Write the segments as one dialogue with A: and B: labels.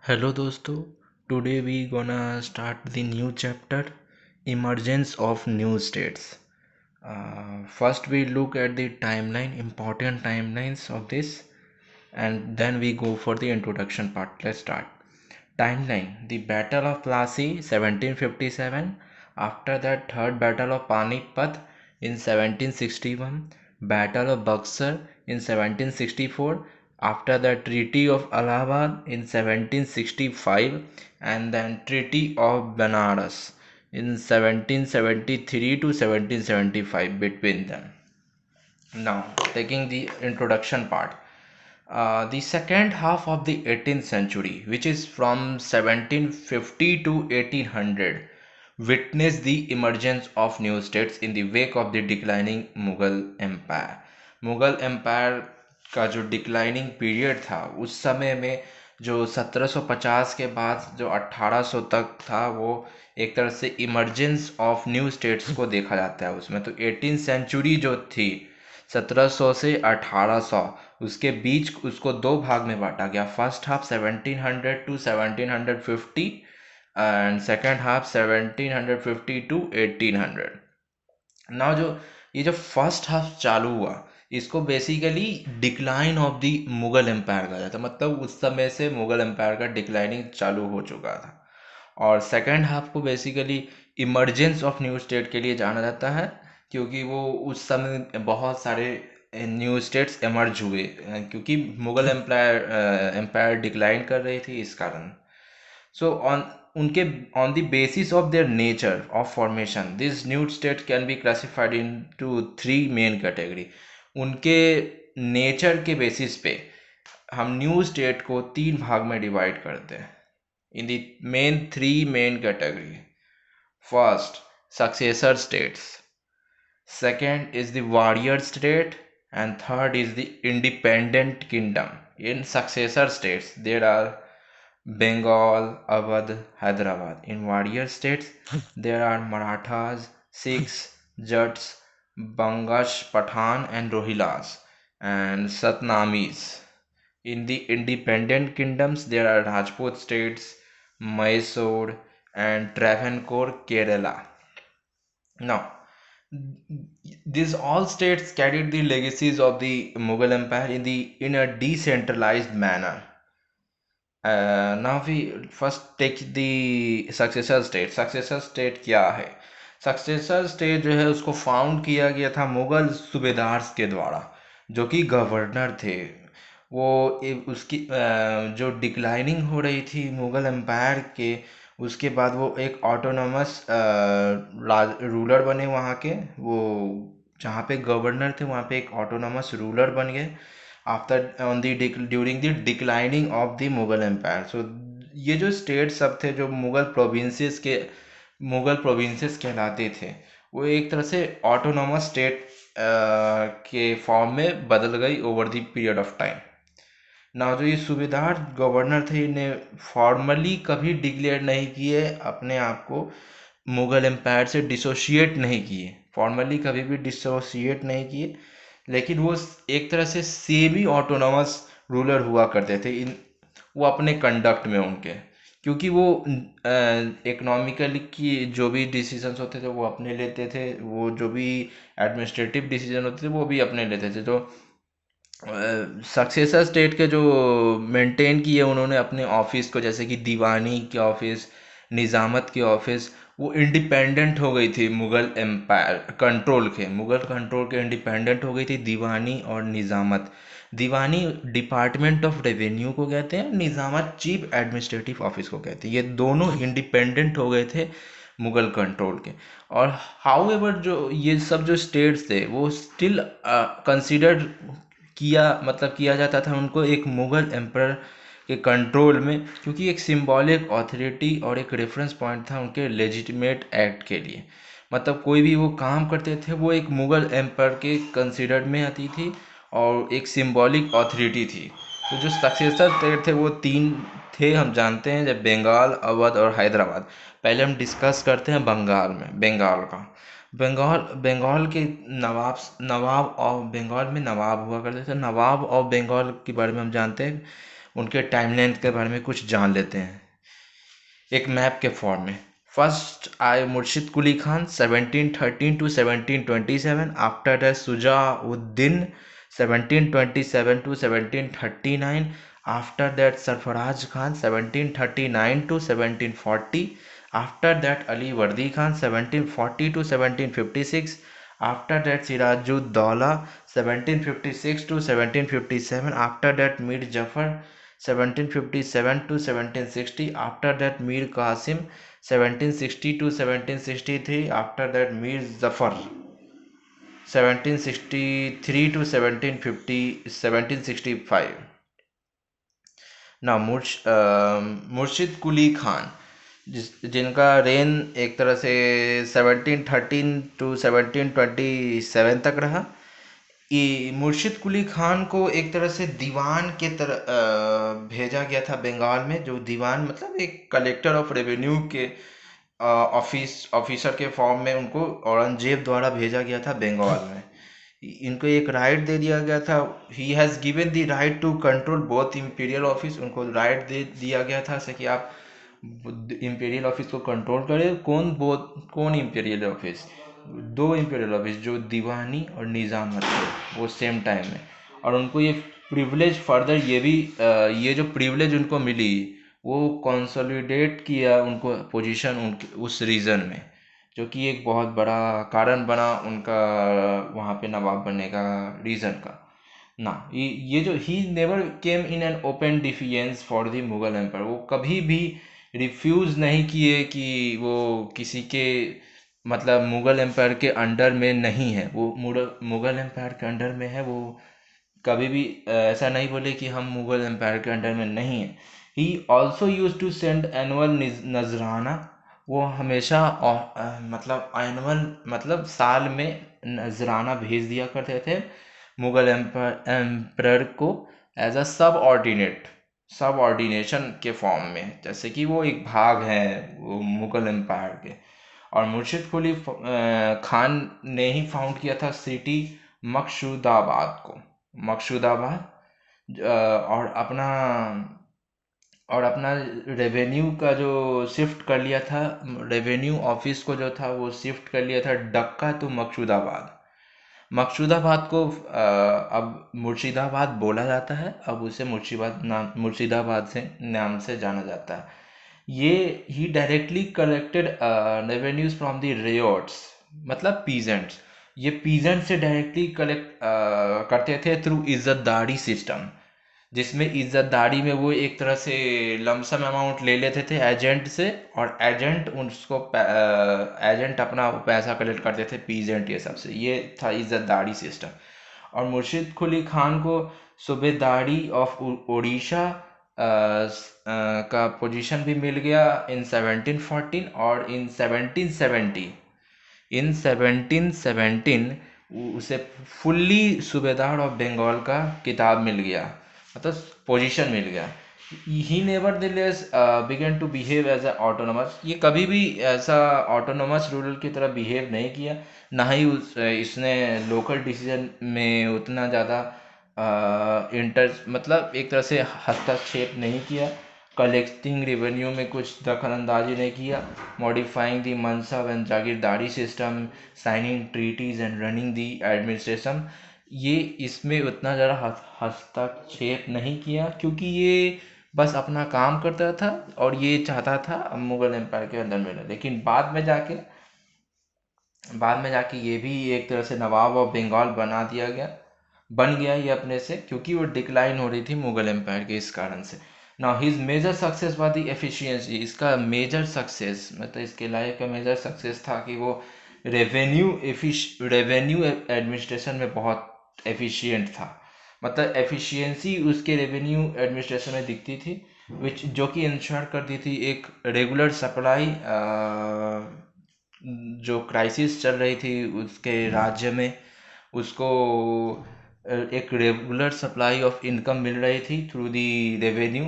A: Hello dosto, today we gonna start the new chapter, emergence of new states. First we look at the timeline, important timelines of this, and then we go for the introduction part. Let's start. Timeline: the Battle of Plassey 1757, after that third Battle of Panipat in 1761, Battle of Buxar in 1764, after the Treaty of Allahabad in 1765, and then Treaty of Benares in 1773 to 1775 between them. Now, taking the introduction part, the second half of the 18th century, which is from 1750 to 1800, witnessed the emergence of new states in the wake of the declining Mughal Empire. Mughal empire का जो declining period था उस समय में जो 1750 के बाद जो 1800 तक था वो एक तरह से इमरजेंस ऑफ न्यू स्टेट्स को देखा जाता है उसमें। तो 18th सेंचुरी जो थी 1700 से 1800, उसके बीच उसको दो भाग में बांटा गया। First half 1700 to 1750 and second half 1750 to 1800। Now ये जो फर्स्ट हाफ चालू हुआ इसको basically decline of the Mughal empire कहा जाता है, मतलब उस समय से मुगल एम्पायर का डिक्लाइनिंग चालू हो चुका था। और सेकेंड हाफ को basically emergence of new state के लिए जाना जाता है, क्योंकि वो उस समय बहुत सारे न्यू स्टेट्स एमर्ज हुए, क्योंकि मुगल एम्पायर डिक्लाइन कर रही थी इस कारण। सो उनके on the basis of their nature of formation, this new state can be classified into three main category। उनके नेचर के बेसिस पे हम न्यू स्टेट को तीन भाग में डिवाइड करते हैं in the three main category। First, successor states, second is the warrior state, and third is the independent kingdom। In successor states there are Bengal, Awadh, Hyderabad। In warrior states there are Marathas, Sikhs, Jats, Bangash, Pathan and Rohilas and Satnamis। In the independent kingdoms there are Rajput states, Mysore and Travancore, Kerala। Now, these all states carried the legacies of the Mughal Empire in a decentralized manner। Now we first take the successor state। successor state क्या है? successor state जो है उसको found किया गया था मुगल सूबेदार्स के द्वारा, जो कि गवर्नर थे। वो उसकी जो डिक्लाइनिंग हो रही थी मुगल एम्पायर के, उसके बाद वो एक ऑटोनोमस रूलर बने वहाँ के। वो जहाँ पे गवर्नर थे वहाँ पे एक ऑटोनोमस रूलर बन गए after on the during the declining of the Mughal empire. So ये जो स्टेट सब थे जो मुगल प्रोविंसेस कहलाते थे, वो एक तरह से ऑटोनोमस स्टेट के फॉर्म में बदल गई over the period of time. ना जो ये सूबेदार गवर्नर थे इन्हें फॉर्मली कभी डिक्लेयर नहीं किए अपने आप को, मुगल एम्पायर से डिसोशिएट नहीं किए, फॉर्मली कभी भी डिसोशिएट नहीं किए, लेकिन वो एक तरह से सेमी ऑटोनोमस रूलर हुआ करते थे वो अपने कंडक्ट में उनके, क्योंकि वो इकोनॉमिकली की जो भी डिसीजंस होते थे वो अपने लेते थे, वो जो भी एडमिनिस्ट्रेटिव डिसीजन होते थे वो भी अपने लेते थे। तो सक्सेसर स्टेट के जो मेंटेन किए उन्होंने अपने ऑफिस को, जैसे कि दीवानी के ऑफिस, निज़ामत के ऑफिस, वो इंडिपेंडेंट हो गई थी मुगल कंट्रोल के इंडिपेंडेंट हो गई थी दीवानी और निज़ामत। दीवानी डिपार्टमेंट ऑफ रेवेन्यू को कहते हैं, निज़ामत चीफ एडमिनिस्ट्रेटिव ऑफिस को कहते हैं। ये दोनों इंडिपेंडेंट हो गए थे मुगल कंट्रोल के। और हाउ एवर जो ये सब जो स्टेट्स थे वो स्टिल कंसिडर्ड किया जाता था उनको एक मुगल एम्पर के कंट्रोल में, क्योंकि एक सिंबॉलिक अथॉरिटी और एक रेफरेंस पॉइंट था उनके लेजिटिमेट एक्ट के लिए। मतलब कोई भी वो काम करते थे वो एक मुगल एम्पर के कंसिडर्ड में आती थी और एक सिंबॉलिक अथॉरिटी थी। तो जो सक्सेसर स्टेट थे वो तीन थे, हम जानते हैं, जब बंगाल, अवध और हैदराबाद। पहले हम डिस्कस करते हैं बंगाल का। बंगाल के नवाब ऑफ बंगाल में नवाब हुआ करते थे। नवाब ऑफ बंगाल के बारे में हम जानते हैं, उनके टाइमलाइन के बारे में कुछ जान लेते हैं एक मैप के फॉर्म में। फर्स्ट आए Murshid Quli Khan 1713 to 1727। After that Shujauddin 1727 to 1739। After that Sarfaraz Khan 1739 to 1740। After that Ali Vardi Khan 1740 to 1756। After that, Sirajuddaulah 1756 to 1757. After that, Mir Jafar 1757 to 1760. After that, Mir Qasim 1760 to 1763. After that, Mir Zafar 1763 to 1765. ना मुर्शिद कुली खान जिनका rain एक तरह से 1713 to 1727 तक रहा। मुर्शिद कुली खान को एक तरह से दीवान के तरह भेजा गया था बंगाल में। जो दीवान मतलब एक कलेक्टर ऑफ रेवेन्यू के ऑफिसर के फॉर्म में उनको औरंगजेब द्वारा भेजा गया था बंगाल में। इनको एक राइट दे दिया गया था। He has given the right to control both imperial office. उनको राइट दे दिया गया था से कि आप इम्पीरियल ऑफिस को कंट्रोल करें। कौन इम्पीरियल ऑफिस? दो इम्पीरियल ऑफिस जो दीवानी और निज़ामत थे वो सेम टाइम में। और उनको ये प्रिविलेज फर्दर ये जो प्रिविलेज उनको मिली वो कंसोलिडेट किया उनको पोजीशन उनके उस रीजन में, जो कि एक बहुत बड़ा कारण बना उनका वहाँ पे नवाब बनने का रीज़न का ना। ये जो he never came in an open defiance for the Mughal empire. वो कभी भी रिफ्यूज़ नहीं किए कि वो किसी के मतलब मुगल एम्पायर के अंडर में नहीं है। वो मुगल एम्पायर के अंडर में है। वो कभी भी ऐसा नहीं बोले कि हम मुगल एम्पायर के अंडर में नहीं है। He also use to send annual नजराना। वो हमेशा मतलब एनुअल मतलब साल में नजराना भेज दिया करते थे मुगल एम्पायर को एज अ सब ऑर्डिनेशन के फॉर्म में, जैसे कि वो एक भाग है वो मुगल एम्पायर के। और मुर्शिद कुली खान ने ही फाउंड किया था सिटी मकसूदाबाद को। मकसूदाबाद और अपना रेवेन्यू का जो शिफ्ट कर लिया था, रेवेन्यू ऑफिस को जो था वो शिफ्ट कर लिया था डक्का टू मकसूदाबाद। मकसूदाबाद को अब मुर्शिदाबाद बोला जाता है। अब उसे मुर्शिदाबाद से नाम से जाना जाता है। ये he directly collected revenues from the ryots मतलब पीजेंट्स। ये पीजेंट से डायरेक्टली कलेक्ट करते थे थ्रू इज्जतदारी सिस्टम, जिसमें इज्जतदारी में वो एक तरह से लमसम अमाउंट ले लेते थे एजेंट से, और एजेंट अपना पैसा कलेक्ट करते थे पीजेंट ये सब से। ये था इज्जतदारी सिस्टम। और मुर्शिद कुली खान को सूबेदारी ऑफ उड़ीसा का पोजीशन भी मिल गया इन 1714। और इन 1717 उसे फुल्ली सूबेदार ऑफ बंगाल का किताब मिल गया, मतलब पोजीशन मिल गया। He nevertheless began to behave as a autonomous. ये कभी भी ऐसा ऑटोनोमस रूरल की तरह बिहेव नहीं किया, ना ही इसने लोकल डिसीजन में उतना ज़्यादा मतलब एक तरह से हस्तक्षेप नहीं किया। कलेक्टिंग रेवेन्यू में कुछ दखल अंदाजी नहीं किया। Modifying the mansab and jagirdari system, signing treaties and running the administration, ये इसमें उतना ज़्यादा हस्तक्षेप नहीं किया, क्योंकि ये बस अपना काम करता था और ये चाहता था मुगल एम्पायर के अंदर में रहे। लेकिन बाद में जाके ये भी एक तरह से नवाब ऑफ बंगाल बन गया ये अपने से, क्योंकि वो डिक्लाइन हो रही थी मुगल एम्पायर के इस कारण से। Now his major success was the efficiency. इसका मेजर सक्सेस मतलब इसके लाइफ का मेजर सक्सेस था कि वो रेवेन्यू एडमिनिस्ट्रेशन में बहुत एफिशिएंट था। मतलब एफिशिएंसी उसके रेवेन्यू एडमिनिस्ट्रेशन में दिखती थी, जो कि इंश्योर करती थी एक रेगुलर सप्लाई। जो क्राइसिस चल रही थी उसके राज्य में, उसको एक रेगुलर सप्लाई ऑफ इनकम मिल रही थी through the revenue,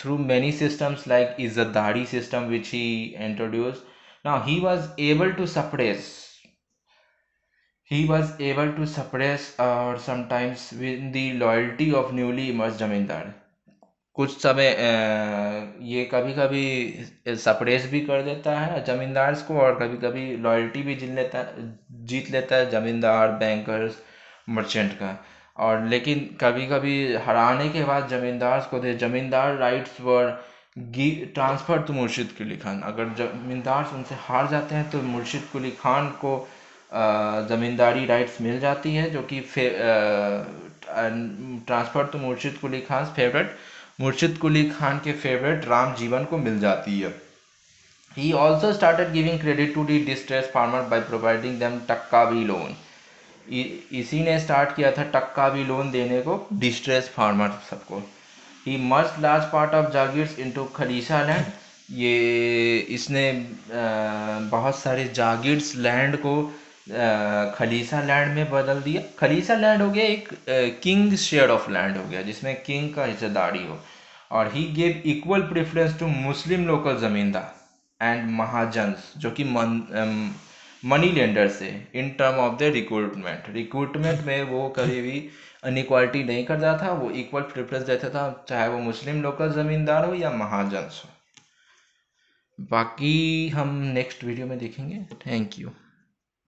A: through many systems like ijaradari system which he introduce. Now he was able to suppress He was able to suppress or sometimes win the loyalty of newly emerged जमींदार। कुछ समय ये कभी कभी suppress भी कर देता है जमींदार को, और कभी कभी लॉयल्टी भी जीत लेता है जमींदार, बैंकर्स, मर्चेंट का। और लेकिन कभी कभी हराने के बाद जमींदार को दे जमींदार राइट्स वर ट्रांसफर टू मुर्शिद कुली खान। अगर जमींदार उनसे हार जाते हैं तो मुर्शिद कुली खान को ज़मींदारी राइट्स मिल जाती है, जो कि ट्रांसफ़र टू मुर्शिद कुली खान फेवरेट, मुर्शिद कुली खान के फेवरेट राम जीवन को मिल जाती है। He also started giving credit to the distressed farmer by providing them टक्का भी लोन। इसी ने स्टार्ट किया था टक्का भी लोन देने को डिस्ट्रेस फार्मर सबको। He merge large part of jagirs into khalisa land. ये इसने बहुत सारे जागीर्स लैंड को खलीसा लैंड में बदल दिया। खलीसा लैंड हो गया एक किंग शेयर ऑफ लैंड हो गया, जिसमें किंग का हिस्सेदारी हो। और he gave equal preference to Muslim local zamindar and mahajans, जो कि मनी लेंडर से, in term of the recruitment में वो कभी भी अनइक्वालिटी नहीं करता था, वो इक्वल प्रेफरेंस देता था, चाहे वो मुस्लिम लोकल ज़मींदार हो या महाजन्स हो। बाकी हम नेक्स्ट वीडियो में देखेंगे। Thank you.